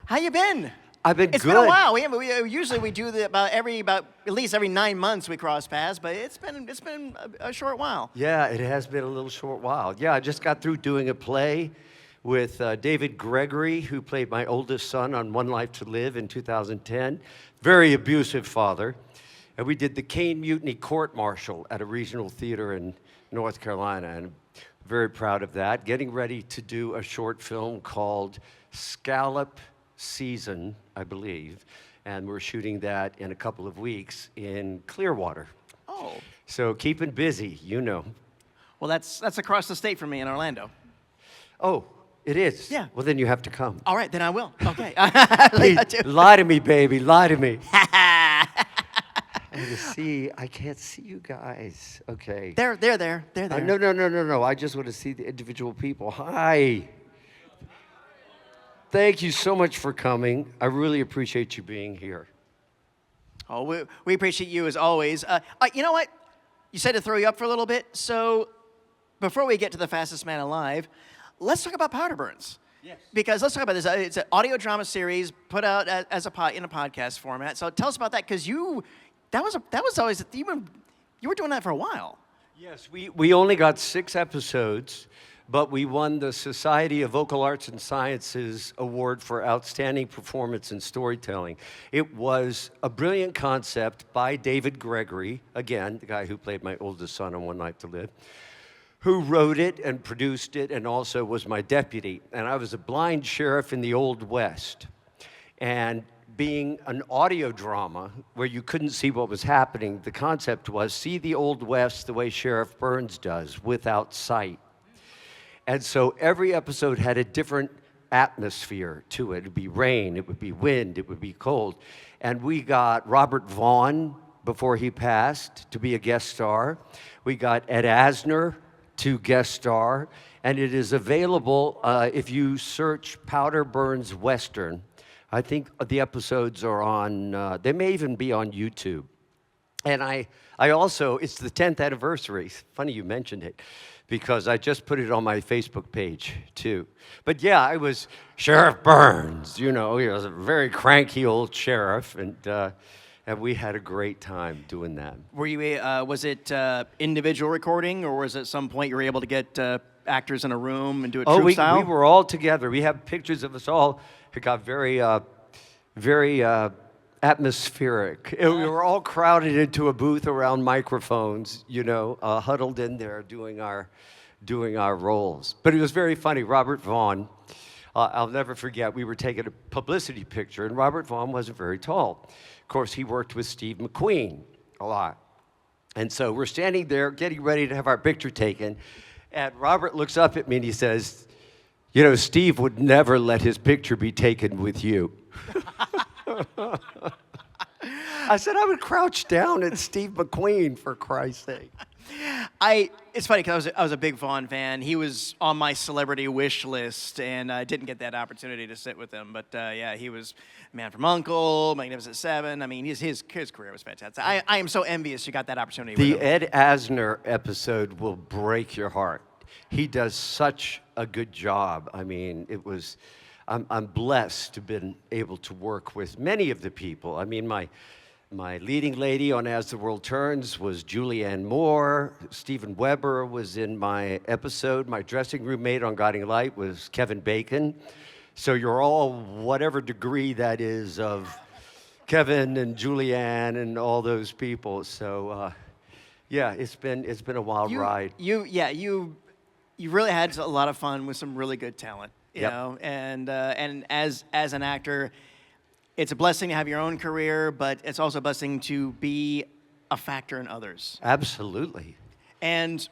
How you been? I've been It's good. been a while. Usually we do about at least every 9 months we cross paths, but it's been a short while. Yeah, it has been a little short while. Yeah, I just got through doing a play with David Gregory, who played my oldest son on One Life to Live in 2010. Very abusive father. And we did the Cane Mutiny Court Martial at a regional theater in North Carolina, and I'm very proud of that. Getting ready to do a short film called Scallop Season, I believe, and we're shooting that in a couple of weeks in Clearwater. Oh. So keeping busy, you know. Well, that's across the state from me in Orlando. Oh, it is? Yeah. Well, then you have to come. All right, then I will. Okay. Hey, lie to me, baby, lie to me. I can't see you guys. Okay. They're there. No. I just want to see the individual people. Hi. Thank you so much for coming. I really appreciate you being here. Oh, we appreciate you as always. You know what? You said to throw you up for a little bit. So before we get to the fastest man alive, let's talk about powder burns. Yes. Because let's talk about this. It's an audio drama series put out in a podcast format. So tell us about that, because that was always you were doing that for a while. Yes, we only got 6 episodes, but we won the Society of Vocal Arts and Sciences Award for Outstanding Performance in Storytelling. It was a brilliant concept by David Gregory, again, the guy who played my oldest son on One Life to Live, who wrote it and produced it and also was my deputy. And I was a blind sheriff in the Old West. And being an audio drama where you couldn't see what was happening, the concept was see the Old West the way Sheriff Burns does, without sight. And so every episode had a different atmosphere to it. It would be rain, it would be wind, it would be cold. And we got Robert Vaughn, before he passed, to be a guest star. We got Ed Asner to guest star. And it is available if you search Powder Burns Western. I think the episodes are on, they may even be on YouTube. And I also, it's the 10th anniversary. Funny you mentioned it, because I just put it on my Facebook page, too. But yeah, I was Sheriff Burns, he was a very cranky old sheriff, and we had a great time doing that. Were you, was it individual recording, or was it at some point you were able to get actors in a room and do it troupe style? We were all together. We have pictures of us all. It got very atmospheric. We were all crowded into a booth around microphones, huddled in there doing our roles. But it was very funny. Robert Vaughn, I'll never forget, we were taking a publicity picture, and Robert Vaughn wasn't very tall. Of course, he worked with Steve McQueen a lot. And so we're standing there getting ready to have our picture taken, and Robert looks up at me and he says, Steve would never let his picture be taken with you. I said, I would crouch down at Steve McQueen, for Christ's sake. It's funny, because I was a big Vaughn fan. He was on my celebrity wish list, and I didn't get that opportunity to sit with him. But yeah, he was Man from U.N.C.L.E., Magnificent Seven. I mean, his career was fantastic. I am so envious you got that opportunity with him. The Ed Asner episode will break your heart. He does such a good job. I mean, I'm blessed to have been able to work with many of the people. I mean, my leading lady on As the World Turns was Julianne Moore. Steven Weber was in my episode. My dressing room mate on Guiding Light was Kevin Bacon. So you're all, whatever degree that is, of Kevin and Julianne and all those people. So yeah, it's been a wild ride. You really had a lot of fun with some really good talent, you Yep. know, and as an actor, it's a blessing to have your own career, but it's also a blessing to be a factor in others. Absolutely. And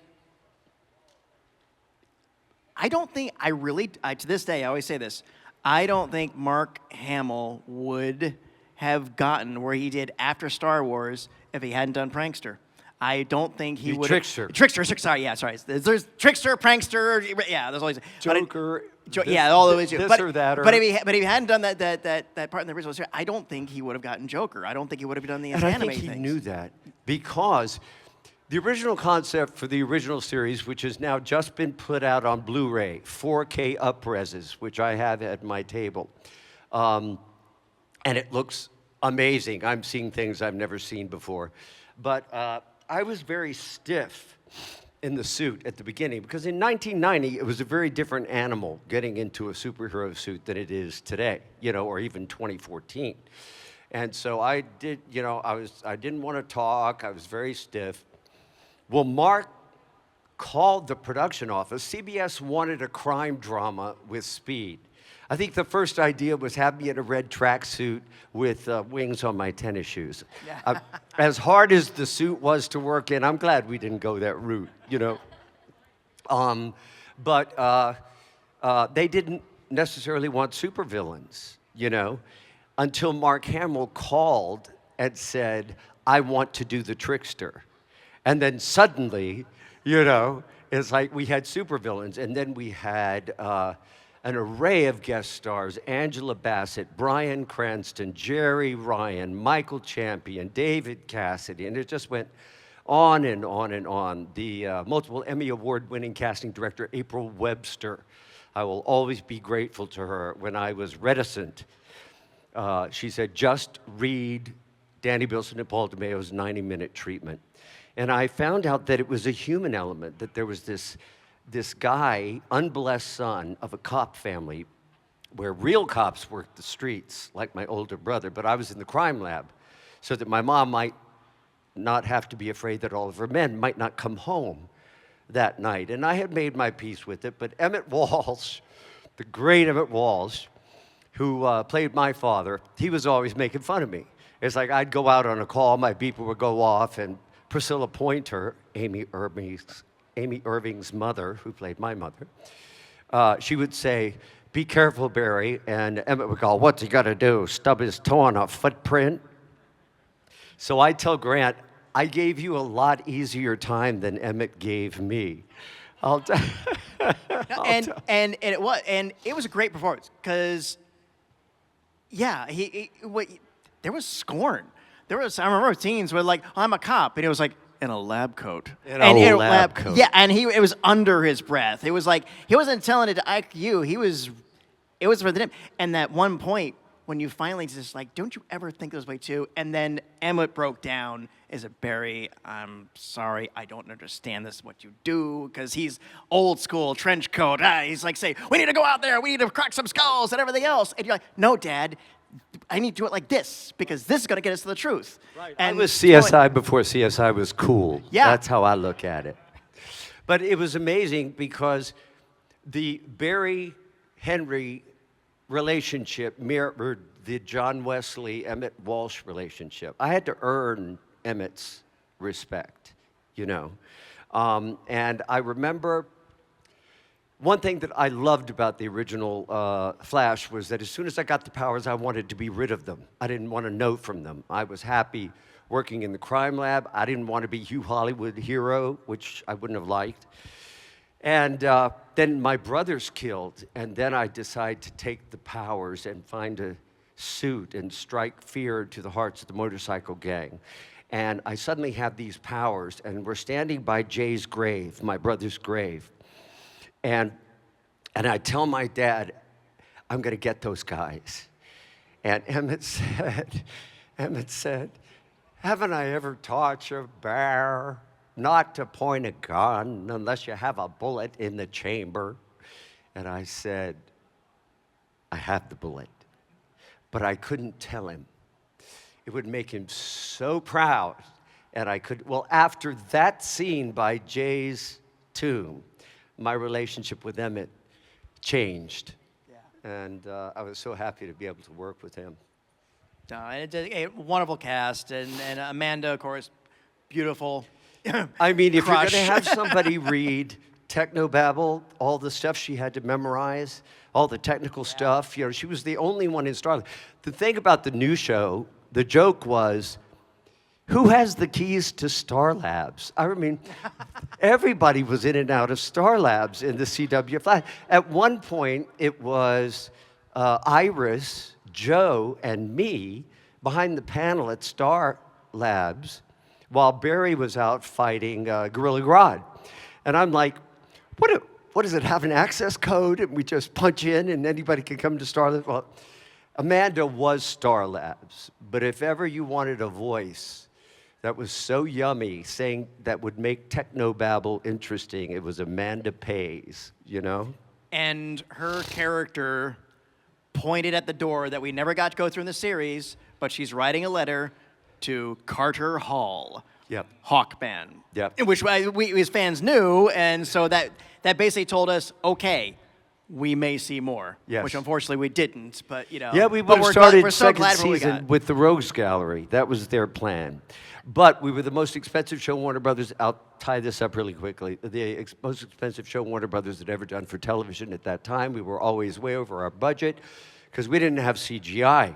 I don't think to this day, I always say this, I don't think Mark Hamill would have gotten where he did after Star Wars if he hadn't done Prankster. I don't think he would. Trickster. Sorry. There's Trickster, Prankster. Yeah, there's always Joker. all those. This or that. But if he hadn't done that part in the original series, I don't think he would have gotten Joker. I don't think he would have done the anime I think he knew that, because the original concept for the original series, which has now just been put out on Blu-ray, 4K upreses, which I have at my table, And it looks amazing. I'm seeing things I've never seen before. But I was very stiff in the suit at the beginning because in 1990, it was a very different animal getting into a superhero suit than it is today, or even 2014. And so I did, I didn't want to talk. I was very stiff. Well, Mark called the production office. CBS wanted a crime drama with speed. I think the first idea was have me in a red tracksuit with wings on my tennis shoes. Yeah. As hard as the suit was to work in, I'm glad we didn't go that route, But they didn't necessarily want supervillains, until Mark Hamill called and said, I want to do the trickster. And then suddenly, it's like we had supervillains. And then we had an array of guest stars: Angela Bassett, Bryan Cranston, Jerry Ryan, Michael Champion, David Cassidy, and it just went on and on and on. The multiple Emmy Award-winning casting director, April Webster. I will always be grateful to her. When I was reticent, she said, just read Danny Bilson and Paul DeMeo's 90-minute treatment. And I found out that it was a human element, that there was this guy, unblessed son of a cop family, where real cops worked the streets, like my older brother, but I was in the crime lab, so that my mom might not have to be afraid that all of her men might not come home that night. And I had made my peace with it, but Emmett Walsh, the great Emmett Walsh, who played my father, he was always making fun of me. It's like I'd go out on a call, my beeper would go off, and Priscilla Pointer, Amy Irving's mother, who played my mother, she would say, be careful, Barry. And Emmett would go, what's he got to do, stub his toe on a footprint? So I tell Grant, I gave you a lot easier time than Emmett gave me. And it was a great performance because, yeah, there was scorn. I remember scenes where like, I'm a cop, and it was like, in a lab coat. In a lab coat. Yeah, and it was under his breath. It was like, he wasn't telling it to IQ. It was for them. And that one point when you finally just like, don't you ever think this way too? And then Emmett broke down. Is it Barry? I'm sorry, I don't understand this, what you do, because he's old school, trench coat. He's like, say, we need to go out there, we need to crack some skulls and everything else. And you're like, no, Dad, I need to do it like this, because this is going to get us to the truth. Right. And I was CSI before CSI was cool. Yeah. That's how I look at it. But it was amazing because the Barry-Henry relationship mirrored the John Wesley-Emmett Walsh relationship. I had to earn Emmett's respect, And I remember one thing that I loved about the original Flash was that as soon as I got the powers, I wanted to be rid of them. I didn't want to know from them. I was happy working in the crime lab. I didn't want to be Hugh Hollywood hero, which I wouldn't have liked. And then my brother's killed, and then I decide to take the powers and find a suit and strike fear to the hearts of the motorcycle gang. And I suddenly have these powers, and we're standing by Jay's grave, my brother's grave. And I tell my dad, I'm going to get those guys. And Emmett said, haven't I ever taught you, Bear, not to point a gun unless you have a bullet in the chamber? And I said, I have the bullet. But I couldn't tell him. It would make him so proud. And after that scene by Jay's tomb, my relationship with Emmett changed. Yeah. And I was so happy to be able to work with him. It's a wonderful cast, and Amanda, of course, beautiful. I mean, if you're going to have somebody read Technobabble, all the stuff she had to memorize, all the technical stuff, she was the only one in Starlight. The thing about the new show, the joke was, who has the keys to Star Labs? I mean, everybody was in and out of Star Labs in the CW Flash. At one point, it was Iris, Joe, and me behind the panel at Star Labs while Barry was out fighting Gorilla Grodd. And I'm like, what does it have, an access code? And we just punch in and anybody can come to Star Labs? Well, Amanda was Star Labs, but if ever you wanted a voice that was so yummy, saying that would make technobabble interesting, it was Amanda Pays, you know? And her character pointed at the door that we never got to go through in the series, but she's writing a letter to Carter Hall. Yep. Hawkman. Yep. In which we as fans knew, and so that basically told us, okay, we may see more. Yes. Which unfortunately we didn't, but you know. Yeah, we but would have we're started we're so second glad what we season got. with the Rogues Gallery. That was their plan. But we were the most expensive show Warner Brothers, I'll tie this up really quickly, most expensive show Warner Brothers had ever done for television at that time. We were always way over our budget because we didn't have CGI.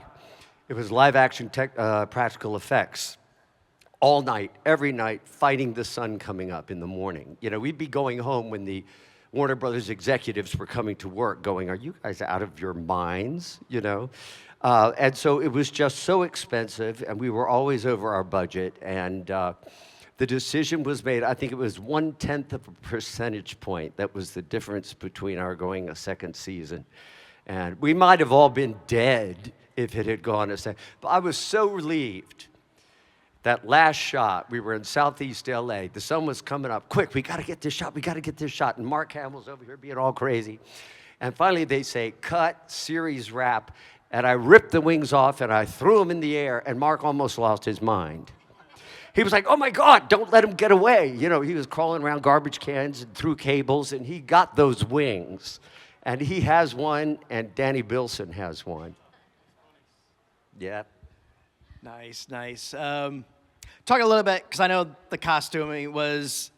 It was live action practical effects. All night, every night, fighting the sun coming up in the morning. You know, we'd be going home when the Warner Brothers executives were coming to work going, are you guys out of your minds, you know? And so it was just so expensive, and we were always over our budget, and the decision was made, I think it was 1/10 of a percentage point. That was the difference between our going a second season. And we might have all been dead if it had gone a second. But I was so relieved. That last shot, we were in Southeast LA. The sun was coming up. Quick, we got to get this shot. We got to get this shot. And Mark Hamill's over here being all crazy. And finally they say, cut, series wrap. And I ripped the wings off and I threw them in the air. And Mark almost lost his mind. He was like, oh my God, don't let him get away. You know, he was crawling around garbage cans and through cables. And he got those wings. And he has one, and Danny Bilson has one. Yeah. Nice, nice. Talk a little bit, because I know the costuming was,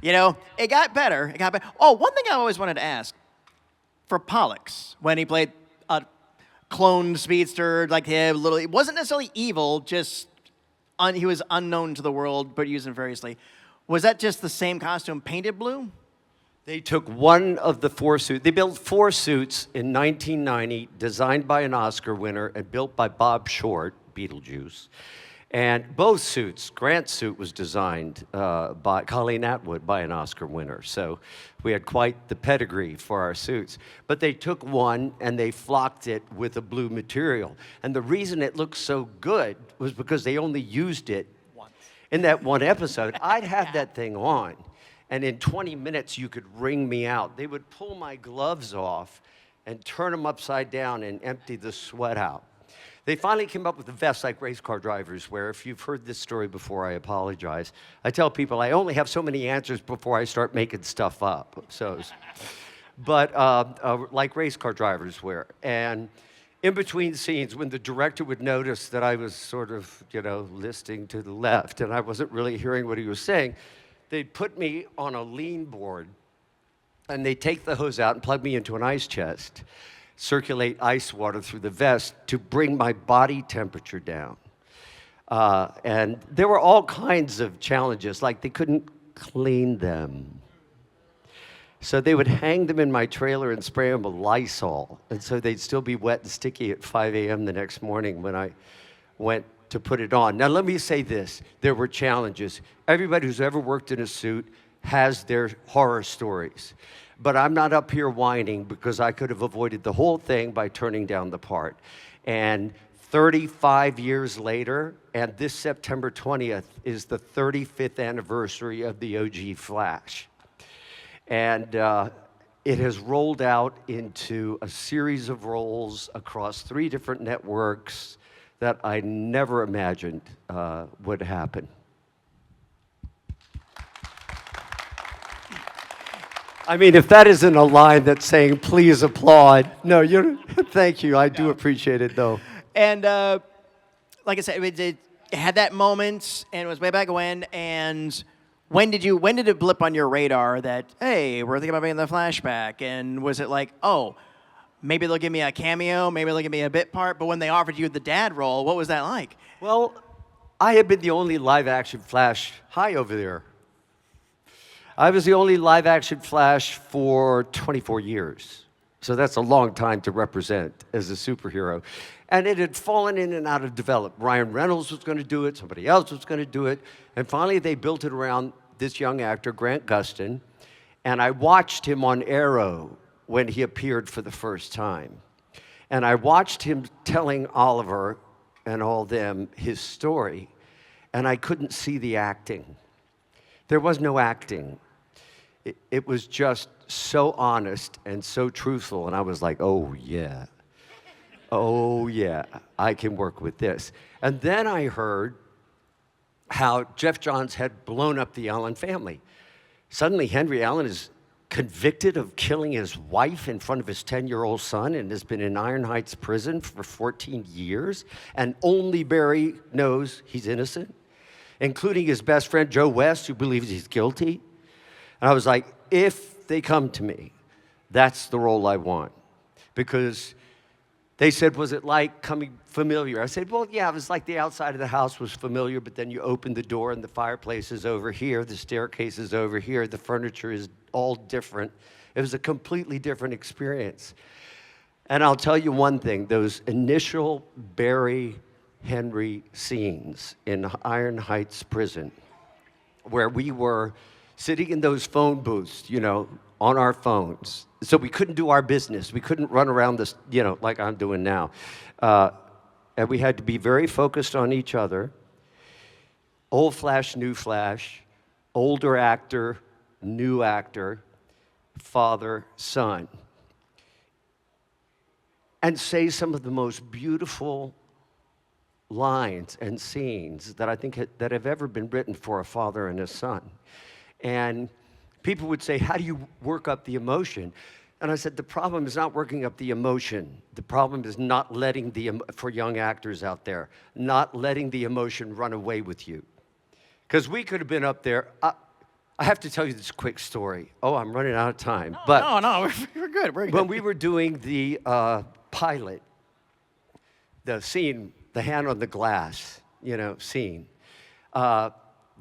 you know, it got better. It got better. Oh, one thing I always wanted to ask, for Pollux, when he played a clone speedster, like him, little, it wasn't necessarily evil, just he was unknown to the world, but used variously. Was that just the same costume painted blue? They took one of the 4 suits. They built 4 suits in 1990, designed by an Oscar winner and built by Bob Short, Beetlejuice. And both suits, Grant's suit was designed by Colleen Atwood, by an Oscar winner. So we had quite the pedigree for our suits. But they took one and they flocked it with a blue material. And the reason it looked so good was because they only used it once. In that one episode. I'd have that thing on. And in 20 minutes, you could wring me out. They would pull my gloves off and turn them upside down and empty the sweat out. They finally came up with a vest like race car drivers wear. If you've heard this story before, I apologize. I tell people I only have so many answers before I start making stuff up. But like race car drivers wear. And in between scenes, when the director would notice that I was sort of, you know, listing to the left and I wasn't really hearing what he was saying, they'd put me on a lean board, and they'd take the hose out and plug me into an ice chest, circulate ice water through the vest to bring my body temperature down. And there were all kinds of challenges, like they couldn't clean them. So they would hang them in my trailer and spray them with Lysol, and so they'd still be wet and sticky at 5 a.m. the next morning when I went to put it on. Now, let me say this. There were challenges. Everybody who's ever worked in a suit has their horror stories. But I'm not up here whining because I could have avoided the whole thing by turning down the part. And 35 years later, and this September 20th is the 35th anniversary of the OG Flash. And it has rolled out into a series of roles across 3 different networks that I never imagined would happen. I mean, if that isn't a line that's saying, please applaud. No, thank you. I do appreciate it, though. And like I said, it had that moment, and it was way back when. And when did it blip on your radar that, hey, we're thinking about making the flashback? And was it like, oh, maybe they'll give me a cameo, maybe they'll give me a bit part, but when they offered you the dad role, what was that like? Well, I had been the only live-action Flash. Hi over there. I was the only live-action Flash for 24 years. So that's a long time to represent as a superhero. And it had fallen in and out of development. Ryan Reynolds was going to do it, somebody else was going to do it, and finally they built it around this young actor, Grant Gustin, and I watched him on Arrow when he appeared for the first time. And I watched him telling Oliver and all them his story, and I couldn't see the acting. There was no acting. It was just so honest and so truthful, and I was like, oh yeah, I can work with this. And then I heard how Jeff Johns had blown up the Allen family. Suddenly, Henry Allen is convicted of killing his wife in front of his 10-year-old son and has been in Iron Heights prison for 14 years, and only Barry knows he's innocent, including his best friend, Joe West, who believes he's guilty. And I was like, if they come to me, that's the role I want. Because they said, was it like coming familiar? I said, well, yeah, it was like the outside of the house was familiar, but then you open the door and the fireplace is over here, the staircase is over here, the furniture is all different. It was a completely different experience. And I'll tell you one thing, those initial Barry Henry scenes in Iron Heights prison, where we were sitting in those phone booths, you know, on our phones. So we couldn't do our business. We couldn't run around this, you know, like I'm doing now. And we had to be very focused on each other. Old Flash, new Flash, older actor, new actor, father, son. And say some of the most beautiful lines and scenes that I think that have ever been written for a father and a son. And people would say, how do you work up the emotion? And I said, the problem is not working up the emotion. The problem is not letting for young actors out there, not letting the emotion run away with you. Because we could have been up there. I have to tell you this quick story. Oh, I'm running out of time. No, but no, we're good. We're good. When we were doing the pilot, the scene, the hand on the glass, you know, scene,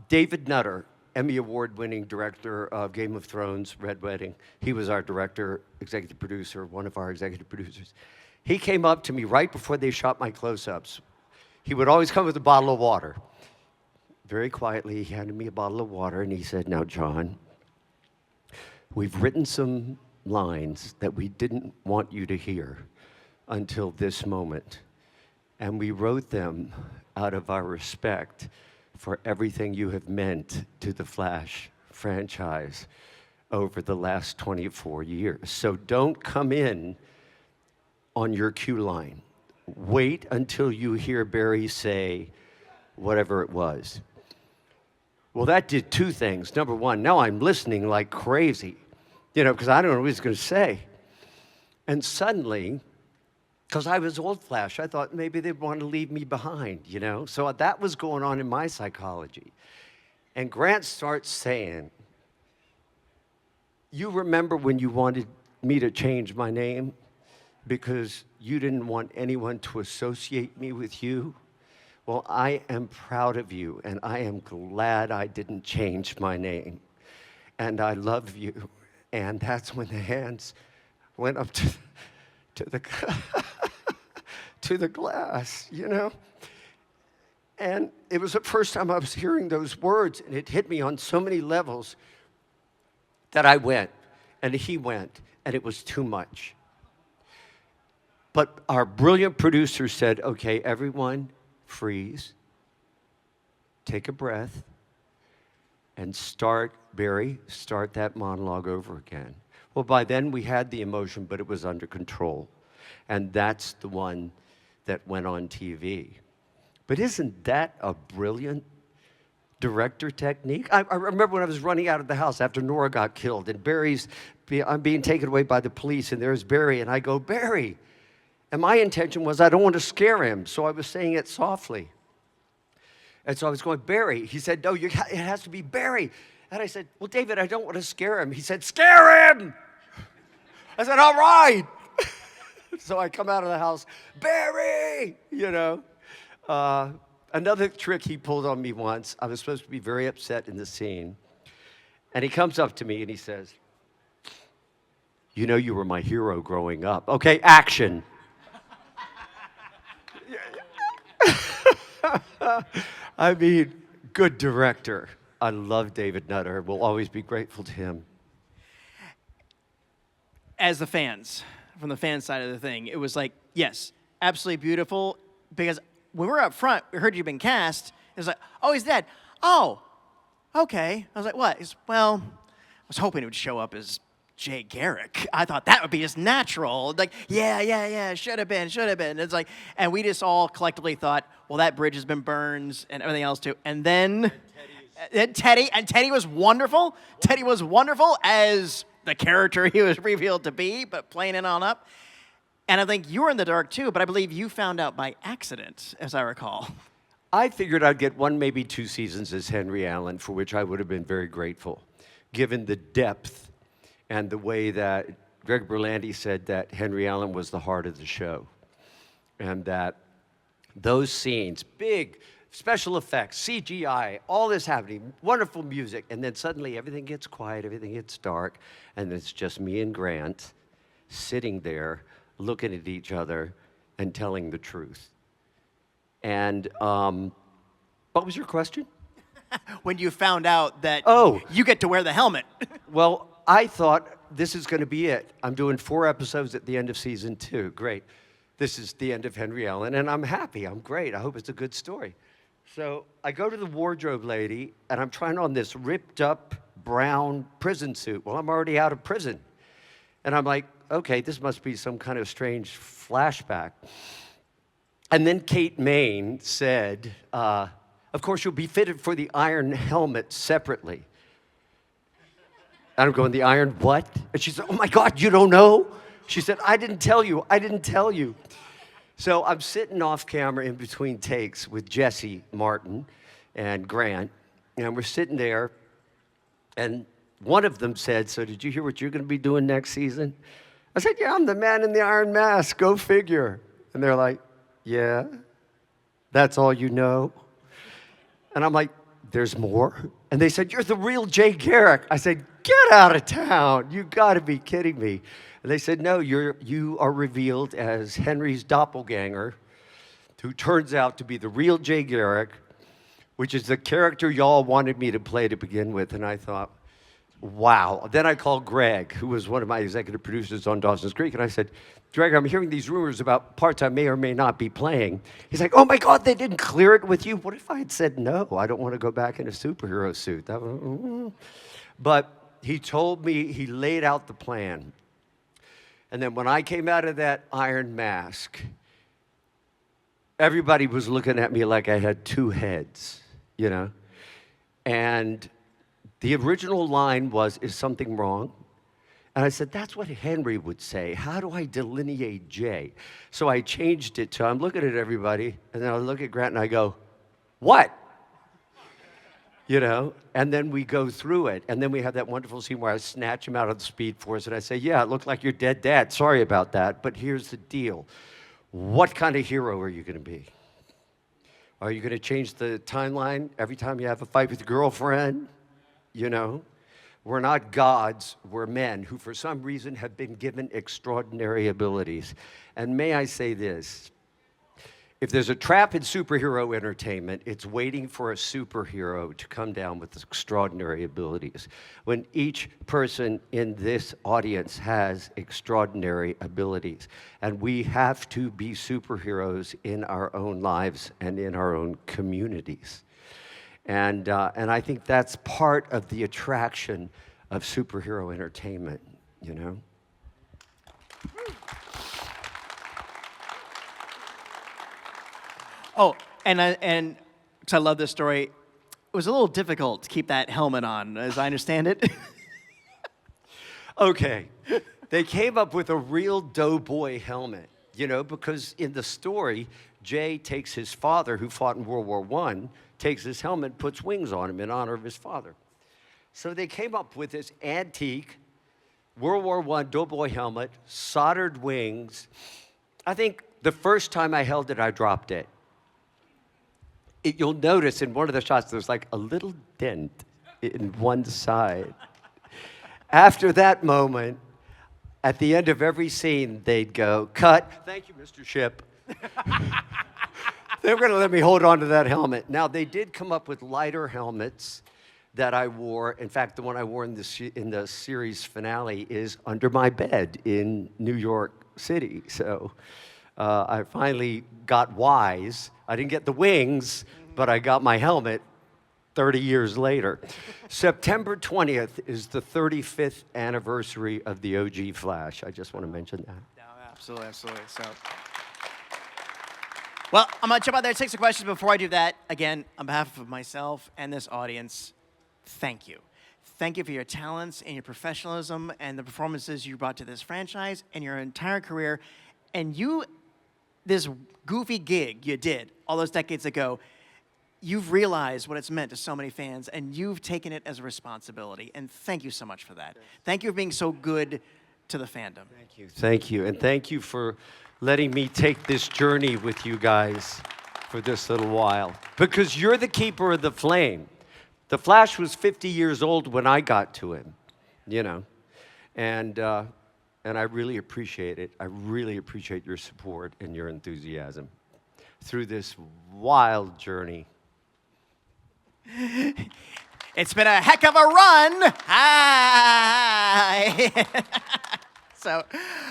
David Nutter, Emmy Award-winning director of Game of Thrones, Red Wedding. He was our director, executive producer, one of our executive producers. He came up to me right before they shot my close-ups. He would always come with a bottle of water. Very quietly, he handed me a bottle of water, and he said, now, John, we've written some lines that we didn't want you to hear until this moment. And we wrote them out of our respect for everything you have meant to the Flash franchise over the last 24 years. So don't come in on your cue line. Wait until you hear Barry say whatever it was. Well, that did two things. Number one, now I'm listening like crazy, you know, because I don't know what he's going to say. And suddenly, because I was old Flash, I thought maybe they'd want to leave me behind, you know? So that was going on in my psychology. And Grant starts saying, you remember when you wanted me to change my name because you didn't want anyone to associate me with you? Well, I am proud of you, and I am glad I didn't change my name. And I love you. And that's when the hands went up to the to the glass, you know? And it was the first time I was hearing those words, and it hit me on so many levels that I went, and he went, and it was too much. But our brilliant producer said, okay, everyone, freeze, take a breath, and start that monologue over again. Well, by then we had the emotion, but it was under control. And that's the one that went on TV. But isn't that a brilliant director technique? I remember when I was running out of the house after Nora got killed, and I'm being taken away by the police, and there's Barry, and I go, Barry. And my intention was I don't want to scare him, so I was saying it softly. And so I was going, Barry. He said, no, it has to be Barry. And I said, well, David, I don't want to scare him. He said, scare him! I said, all right. So I come out of the house, Barry, you know. Another trick he pulled on me once, I was supposed to be very upset in the scene. And he comes up to me and he says, you know you were my hero growing up. Okay, action. I mean, good director. I love David Nutter. We'll always be grateful to him. As the fans, from the fan side of the thing, it was like Yes, absolutely beautiful. Because when we were up front, we heard you'd been cast. It was like, oh, he's dead. Oh, okay. I was like, what? He's, well, I was hoping he would show up as Jay Garrick. I thought that would be just natural. Like, yeah, should have been. It's like, and we just all collectively thought, well, that bridge has been burned and everything else too. And then Teddy was wonderful. Teddy was wonderful as the character he was revealed to be, but playing it on up. And I think you were in the dark too, but I believe you found out by accident, as I recall. I figured I'd get 1, maybe 2 seasons as Henry Allen, for which I would have been very grateful, given the depth and the way that Greg Berlanti said that Henry Allen was the heart of the show. And that those scenes, big special effects, CGI, all this happening, wonderful music, and then suddenly everything gets quiet, everything gets dark, and it's just me and Grant sitting there looking at each other and telling the truth. And what was your question? When you found out that you get to wear the helmet. Well, I thought this is going to be it. I'm doing 4 episodes at the end of season 2. Great. This is the end of Henry Allen, and I'm happy. I'm great. I hope it's a good story. So I go to the wardrobe lady, and I'm trying on this ripped up brown prison suit. Well, I'm already out of prison. And I'm like, okay, this must be some kind of strange flashback. And then Kate Maine said, of course, you'll be fitted for the iron helmet separately. And I'm going, the iron what? And she said, oh my God, you don't know? She said, I didn't tell you. So I'm sitting off camera in between takes with Jesse Martin and Grant, and we're sitting there, and one of them said, so did you hear what you're going to be doing next season? I said, yeah, I'm the man in the iron mask, go figure. And they're like, yeah, that's all you know? And I'm like, there's more? And they said, you're the real Jay Garrick. I said, get out of town. You got to be kidding me. And they said, no, you are revealed as Henry's doppelganger, who turns out to be the real Jay Garrick, which is the character y'all wanted me to play to begin with. And I thought, wow. Then I called Greg, who was one of my executive producers on Dawson's Creek, and I said, Greg, I'm hearing these rumors about parts I may or may not be playing. He's like, oh my God, they didn't clear it with you? What if I had said no? I don't want to go back in a superhero suit. But he told me, he laid out the plan. And then when I came out of that iron mask, everybody was looking at me like I had 2 heads, you know? And the original line was, is something wrong? And I said, that's what Henry would say. How do I delineate Jay? So I changed it to, I'm looking at everybody, and then I look at Grant and I go, what? You know? And then we go through it. And then we have that wonderful scene where I snatch him out of the Speed Force and I say, yeah, it looked like your dead dad. Sorry about that. But here's the deal. What kind of hero are you going to be? Are you going to change the timeline every time you have a fight with your girlfriend? You know? We're not gods, we're men who for some reason have been given extraordinary abilities. And may I say this, if there's a trap in superhero entertainment, it's waiting for a superhero to come down with extraordinary abilities. When each person in this audience has extraordinary abilities, and we have to be superheroes in our own lives and in our own communities. And I think that's part of the attraction of superhero entertainment, you know? Oh, and because I love this story, it was a little difficult to keep that helmet on, as I understand it. Okay, they came up with a real doughboy helmet, you know, because in the story, Jay takes his father, who fought in World War I, takes his helmet, puts wings on him in honor of his father. So they came up with this antique World War I doughboy helmet, soldered wings. I think the first time I held it, I dropped it. You'll notice in one of the shots, there's like a little dent in one side. After that moment, at the end of every scene, they'd go, cut. Thank you, Mr. Shipp. They were going to let me hold on to that helmet. Now, they did come up with lighter helmets that I wore. In fact, the one I wore in the series finale is under my bed in New York City. So I finally got wise. I didn't get the wings, but I got my helmet 30 years later. September 20th is the 35th anniversary of the OG Flash. I just want to mention that. No, absolutely, absolutely. So, well, I'm going to jump out there and take some questions. Before I do that, again, on behalf of myself and this audience, thank you. Thank you for your talents and your professionalism and the performances you brought to this franchise and your entire career. And this goofy gig you did all those decades ago, you've realized what it's meant to so many fans, and you've taken it as a responsibility. And thank you so much for that. Thank you for being so good to the fandom. Thank you. Thank you. And thank you for letting me take this journey with you guys for this little while. Because you're the keeper of the flame. The Flash was 50 years old when I got to him, you know. And I really appreciate it. I really appreciate your support and your enthusiasm through this wild journey. It's been a heck of a run. Hi. So,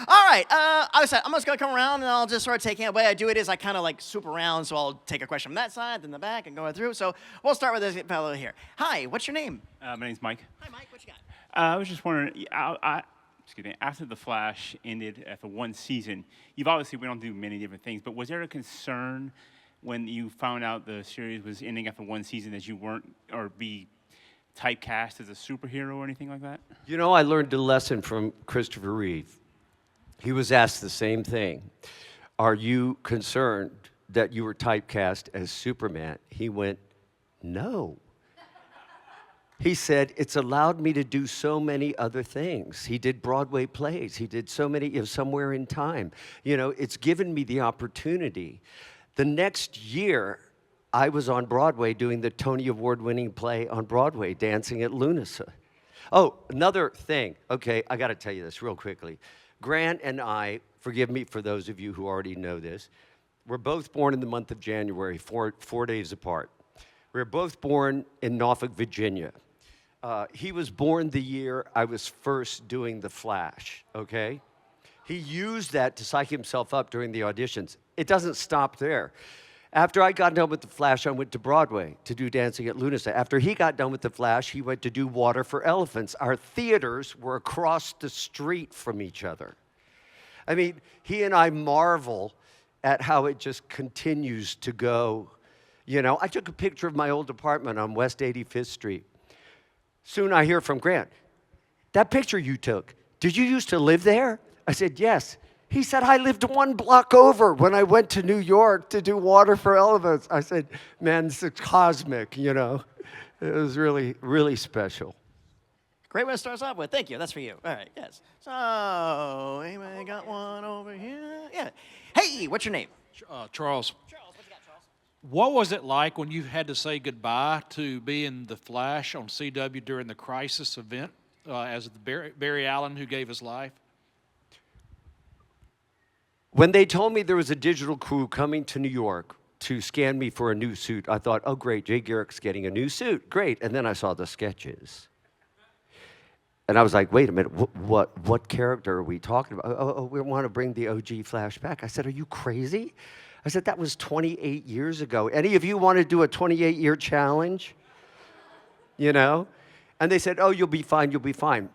all right. I'm just going to come around and I'll just start taking it. The way I do it is I kind of like swoop around. So I'll take a question from that side, then the back, and go through. So we'll start with this fellow here. Hi, what's your name? My name's Mike. Hi, Mike. What you got? I was just wondering, excuse me, after The Flash ended after one season, you've obviously went on to do many different things, but was there a concern when you found out the series was ending after one season that you weren't, or be typecast as a superhero or anything like that? You know, I learned a lesson from Christopher Reeve. He was asked the same thing. Are you concerned that you were typecast as Superman? He went, no. He said, it's allowed me to do so many other things. He did Broadway plays. He did so many, Somewhere in Time. You know, it's given me the opportunity. The next year, I was on Broadway doing the Tony Award-winning play on Broadway, Dancing at Lunasa. Oh, another thing. Okay, I got to tell you this real quickly. Grant and I, forgive me for those of you who already know this, were both born in the month of January, four days apart. We were both born in Norfolk, Virginia. He was born the year I was first doing The Flash, okay? He used that to psych himself up during the auditions. It doesn't stop there. After I got done with The Flash, I went to Broadway to do Dancing at Lunasa. After he got done with The Flash, he went to do Water for Elephants. Our theaters were across the street from each other. I mean, he and I marvel at how it just continues to go. You know, I took a picture of my old apartment on West 85th Street. Soon I hear from Grant, that picture you took, did you used to live there? I said, yes. He said, I lived one block over when I went to New York to do Water for Elephants. I said, man, this is cosmic, you know. It was really, really special. Great way to start us off with. Thank you. That's for you. All right, yes. So, anybody got one over here? Yeah. Hey, what's your name? Charles, Charles, what you got, Charles? what was it like when you had to say goodbye to being the Flash on CW during the Crisis event as the Barry Allen who gave his life? When they told me there was a digital crew coming to New York to scan me for a new suit, I thought, oh, great, Jay Garrick's getting a new suit. Great. And then I saw the sketches. And I was like, wait a minute, what character are we talking about? Oh, we want to bring the OG Flash back. I said, are you crazy? I said, that was 28 years ago. Any of you want to do a 28-year challenge? You know? And they said, oh, you'll be fine, you'll be fine.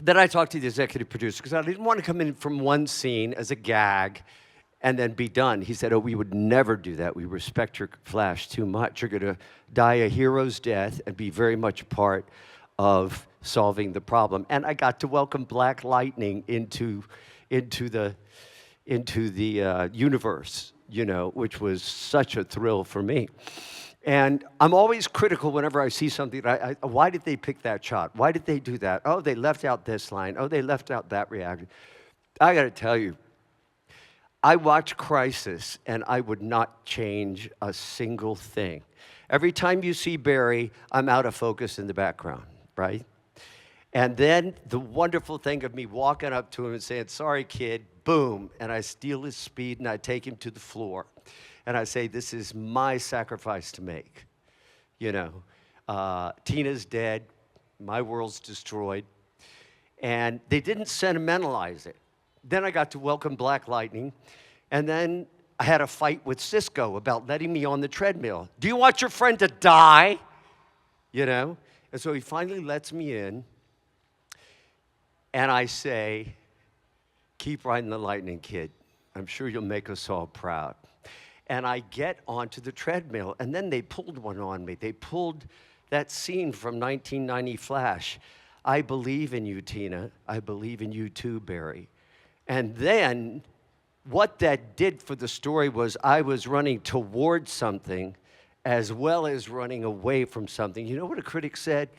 Then I talked to the executive producer because I didn't want to come in from one scene as a gag and then be done. He said, oh, we would never do that. We respect your Flash too much. You're going to die a hero's death and be very much a part of solving the problem. And I got to welcome Black Lightning into the universe, you know, which was such a thrill for me. And I'm always critical whenever I see something. Why did they pick that shot? Why did they do that? Oh, they left out this line. Oh, they left out that reaction. I got to tell you, I watch Crisis, and I would not change a single thing. Every time you see Barry, I'm out of focus in the background, right? And then the wonderful thing of me walking up to him and saying, sorry, kid, boom, and I steal his speed, and I take him to the floor. And I say, this is my sacrifice to make. You know, Tina's dead, my world's destroyed. And they didn't sentimentalize it. Then I got to welcome Black Lightning, And then I had a fight with Cisco about letting me on the treadmill. Do you want your friend to die? You know? And so he finally lets me in, and I say, keep riding the Lightning, kid. I'm sure you'll make us all proud. And I get onto the treadmill, and then they pulled one on me. They pulled that scene from 1990 Flash. I believe in you, Tina. I believe in you too, Barry. And then what that did for the story was I was running towards something as well as running away from something. You know what a critic said?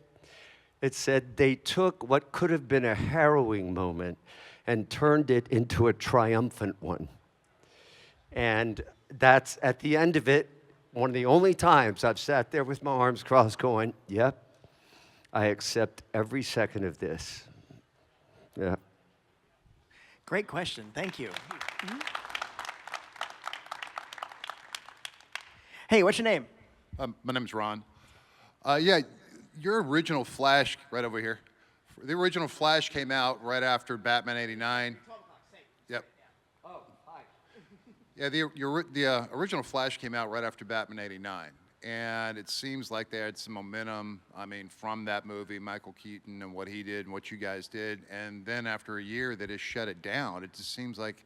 It said they took what could have been a harrowing moment and turned it into a triumphant one. And that's, at the end of it, one of the only times I've sat there with my arms crossed going, yep, I accept every second of this. Yeah. Great question. Thank you. Hey, what's your name? My name's Ron. Yeah, your original Flash, right over here. The original Flash came out right after Batman '89. Yep. Oh, hi. Yeah, the original Flash came out right after Batman '89, and it seems like they had some momentum. I mean, from that movie, Michael Keaton and what he did and what you guys did, and then after a year, they just shut it down. It just seems like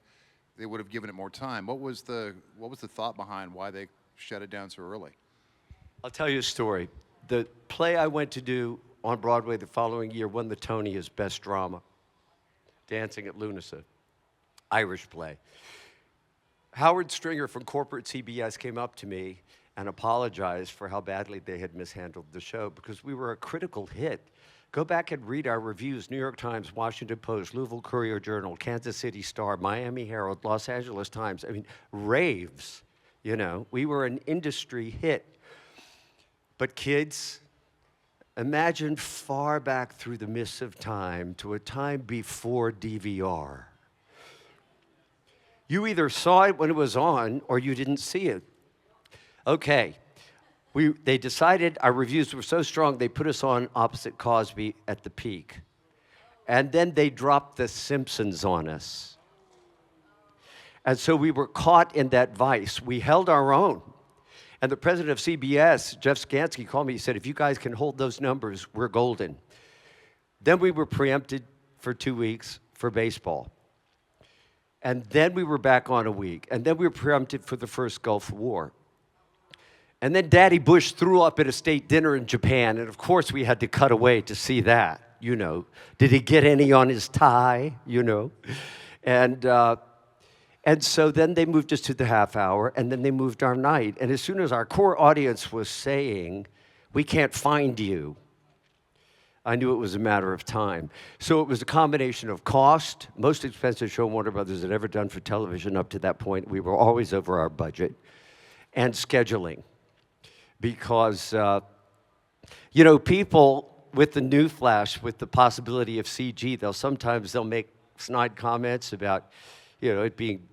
they would have given it more time. What was the thought behind why they shut it down so early? I'll tell you a story. The play I went to do on Broadway the following year won the Tony as Best Drama, Dancing at Lunasa, Irish play. Howard Stringer from corporate CBS came up to me and apologized for how badly they had mishandled the show because we were a critical hit. Go back and read our reviews: New York Times, Washington Post, Louisville Courier-Journal, Kansas City Star, Miami Herald, Los Angeles Times. I mean, raves, you know. We were an industry hit. But kids, imagine far back through the mists of time to a time before DVR. You either saw it when it was on or you didn't see it. Okay, they decided our reviews were so strong they put us on opposite Cosby at the peak. And then they dropped The Simpsons on us. And so we were caught in that vice. We held our own. And the president of CBS, Jeff Skansky, called me. He said, if you guys can hold those numbers, we're golden. Then we were preempted for 2 weeks for baseball. And then we were back on a week. And then we were preempted for the first Gulf War. And then Daddy Bush threw up at a state dinner in Japan. And of course, we had to cut away to see that, you know. Did he get any on his tie, you know? And so then they moved us to the half hour, and then they moved our night. And as soon as our core audience was saying, we can't find you, I knew it was a matter of time. So it was a combination of cost, most expensive show Warner Brothers had ever done for television up to that point. We were always over our budget, and scheduling. Because, you know, people with the new Flash, with the possibility of CG, they'll make snide comments about, you know, it being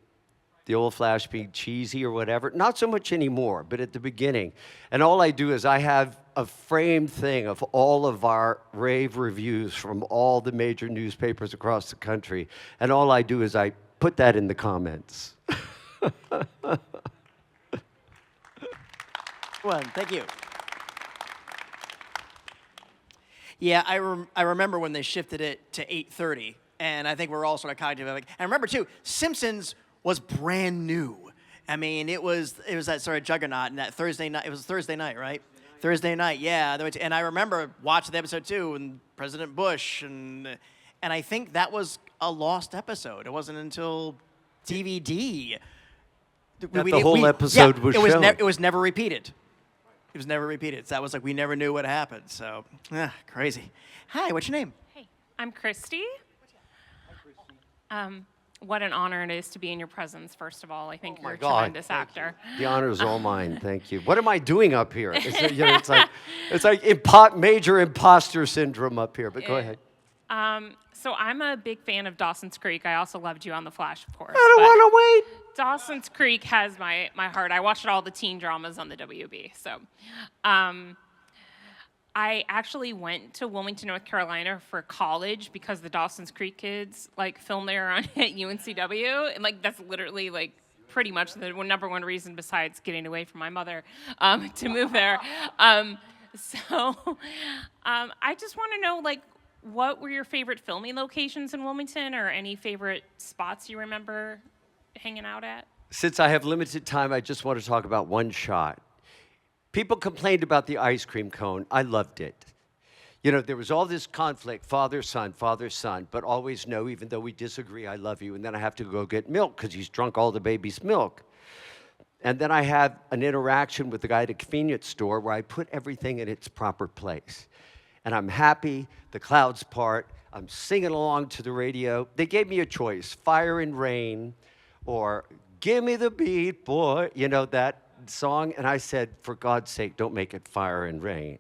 the old Flash being cheesy or whatever. Not so much anymore, but at the beginning. And all I do is I have a framed thing of all of our rave reviews from all the major newspapers across the country. And all I do is I put that in the comments. Well, thank you. Yeah, I remember when they shifted it to 8:30, and I think we're all sort of cognitive of it. And remember, too, Simpsons was brand new. I mean, it was that sort of juggernaut, and that Thursday night, it was Thursday night, right? Thursday night, yeah. And I remember watching the episode, too, and President Bush, and I think that was a lost episode. It wasn't until DVD. That the whole episode was shown. It was never repeated. It was never repeated. So that was like, we never knew what happened. So, crazy. Hi, what's your name? Hey, I'm Christy. What an honor it is to be in your presence, first of all. I think you're a tremendous actor. The honor is all mine. Thank you. What am I doing up here? It's like major imposter syndrome up here, but go ahead. So I'm a big fan of Dawson's Creek. I also loved you on The Flash, of course. I don't want to wait. Dawson's Creek has my heart. I watched all the teen dramas on the WB. So I actually went to Wilmington, North Carolina for college because the Dawson's Creek kids like film there at UNCW. And like that's literally like pretty much the number one reason besides getting away from my mother to move there. I just want to know, like, what were your favorite filming locations in Wilmington, or any favorite spots you remember hanging out at? Since I have limited time, I just want to talk about one shot. People complained about the ice cream cone. I loved it. You know, there was all this conflict, father, son, but always no, even though we disagree, I love you. And then I have to go get milk because he's drunk all the baby's milk. And then I have an interaction with the guy at a convenience store where I put everything in its proper place. And I'm happy, the clouds part, I'm singing along to the radio. They gave me a choice, Fire and Rain, or Give Me the Beat, Boy, you know, that song. And I said, for God's sake, don't make it Fire and Rain.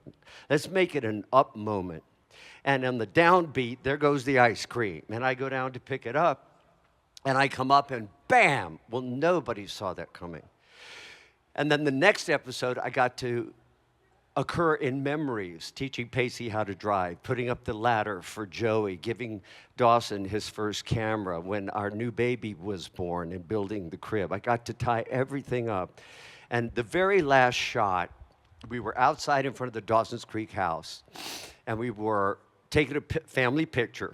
Let's make it an up moment. And on the downbeat, there goes the ice cream. And I go down to pick it up, and I come up and bam! Well, nobody saw that coming. And then the next episode, I got to occur in memories, teaching Pacey how to drive, putting up the ladder for Joey, giving Dawson his first camera when our new baby was born, and building the crib. I got to tie everything up. And the very last shot, we were outside in front of the Dawson's Creek house, and we were taking a family picture.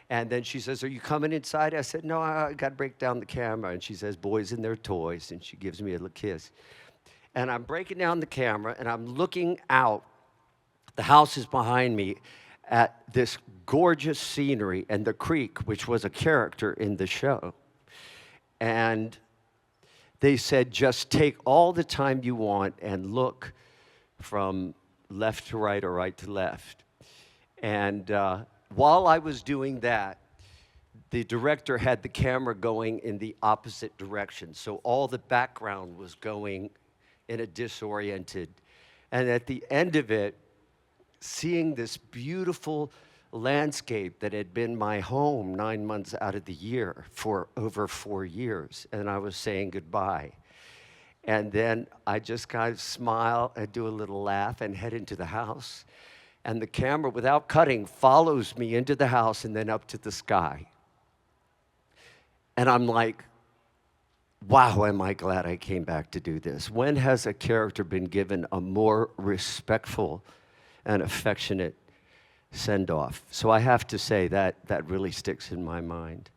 And then she says, are you coming inside? I said, no, I got to break down the camera. And she says, boys and their toys, and she gives me a little kiss. And I'm breaking down the camera, and I'm looking out. The house is behind me at this gorgeous scenery and the creek, which was a character in the show. And they said, just take all the time you want and look from left to right or right to left. And while I was doing that, the director had the camera going in the opposite direction. So all the background was going in a disoriented. And at the end of it, seeing this beautiful landscape that had been my home 9 months out of the year for over 4 years, and I was saying goodbye. And then I just kind of smile and do a little laugh and head into the house. And the camera, without cutting, follows me into the house and then up to the sky. And I'm like, wow, am I glad I came back to do this. When has a character been given a more respectful and affectionate send-off? So I have to say that really sticks in my mind.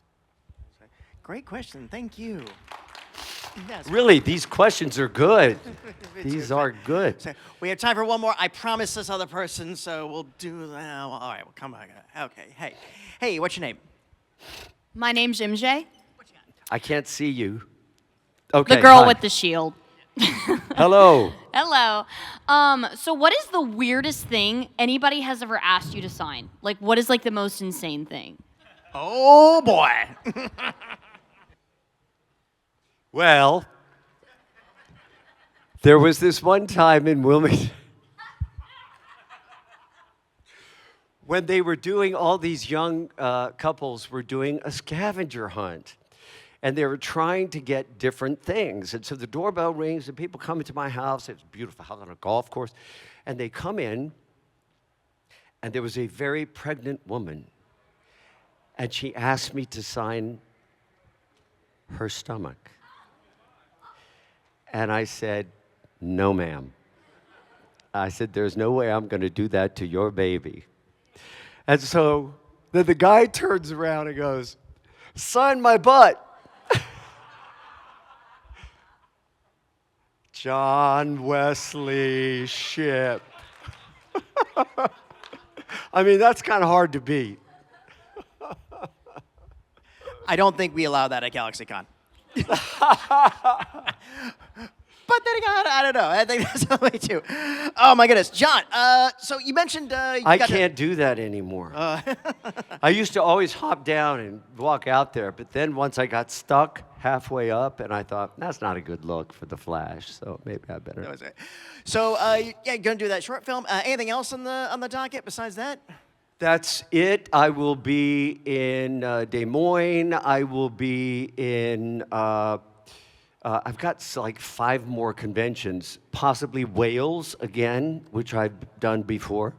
Great question. Thank you. Yes. Really, these questions are good. These are good. So we have time for one more. I promised this other person, so we'll do that. All right, well, come on. Okay. Hey, what's your name? My name's MJ. I can't see you. Okay. The girl hi. with the shield. Hello. Hello. So what is the weirdest thing anybody has ever asked you to sign? Like, what is, like, the most insane thing? Oh, boy. Well, there was this one time in Wilmington when they were doing, all these young couples were doing a scavenger hunt. And they were trying to get different things. And so the doorbell rings, and people come into my house. It's a beautiful house on a golf course. And they come in, and there was a very pregnant woman. And she asked me to sign her stomach. And I said, no, ma'am. I said, there's no way I'm going to do that to your baby. And so then the guy turns around and goes, sign my butt. John Wesley Shipp. I mean, that's kind of hard to beat. I don't think we allow that at GalaxyCon. But then again, I don't know. I think that's the way too. Oh my goodness, John. So you mentioned I can't do that anymore. I used to always hop down and walk out there, but then once I got stuck halfway up, and I thought that's not a good look for the Flash. So maybe I better. That was it. So you're gonna do that short film. Anything else on the docket besides that? That's it. I will be in Des Moines. I will be in. I've got like 5 more conventions, possibly Wales again, which I've done before.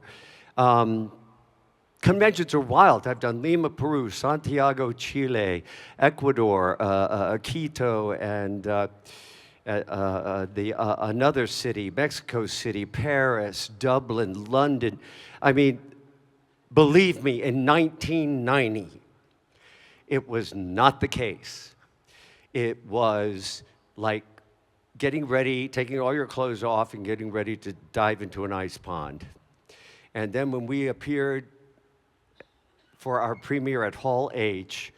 conventions are wild. I've done Lima, Peru, Santiago, Chile, Ecuador, Quito, and another city, Mexico City, Paris, Dublin, London. I mean, believe me, in 1990, it was not the case. It was like getting ready, taking all your clothes off and getting ready to dive into an ice pond. And then when we appeared for our premiere at Hall H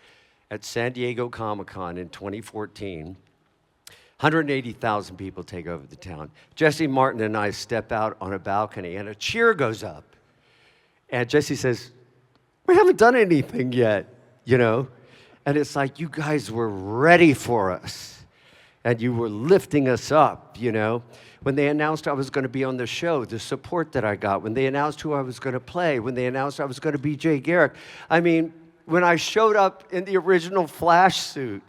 at San Diego Comic-Con in 2014, 180,000 people take over the town. Jesse Martin and I step out on a balcony, and a cheer goes up. And Jesse says, "We haven't done anything yet, you know?" And it's like, you guys were ready for us. And you were lifting us up, you know? When they announced I was going to be on the show, the support that I got. When they announced who I was going to play. When they announced I was going to be Jay Garrick. I mean, when I showed up in the original Flash suit,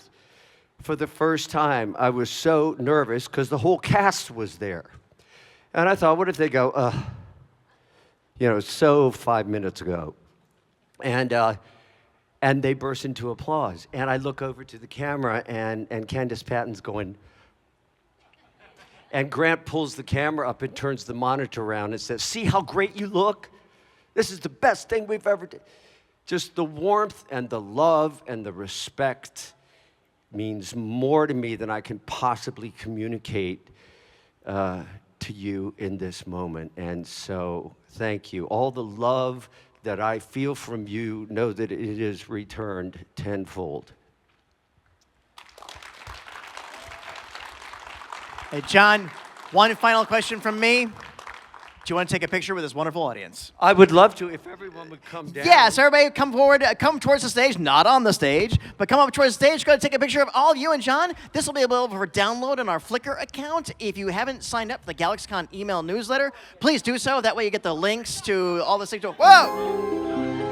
for the first time, I was so nervous because the whole cast was there. And I thought, what if they go, you know, so 5 minutes ago. And they burst into applause. And I look over to the camera, and Candace Patton's going, and Grant pulls the camera up and turns the monitor around and says, "See how great you look? This is the best thing we've ever done." Just the warmth and the love and the respect means more to me than I can possibly communicate to you in this moment. And so, thank you. All the love that I feel from you, know that it is returned tenfold. Hey, John, one final question from me. Do you want to take a picture with this wonderful audience? I would love to if everyone would come down. Yeah, so everybody come forward, come towards the stage, not on the stage, but come up towards the stage, go take a picture of all of you and John. This will be available for download on our Flickr account. If you haven't signed up for the GalaxyCon email newsletter, please do so. That way you get the links to all the things. Whoa!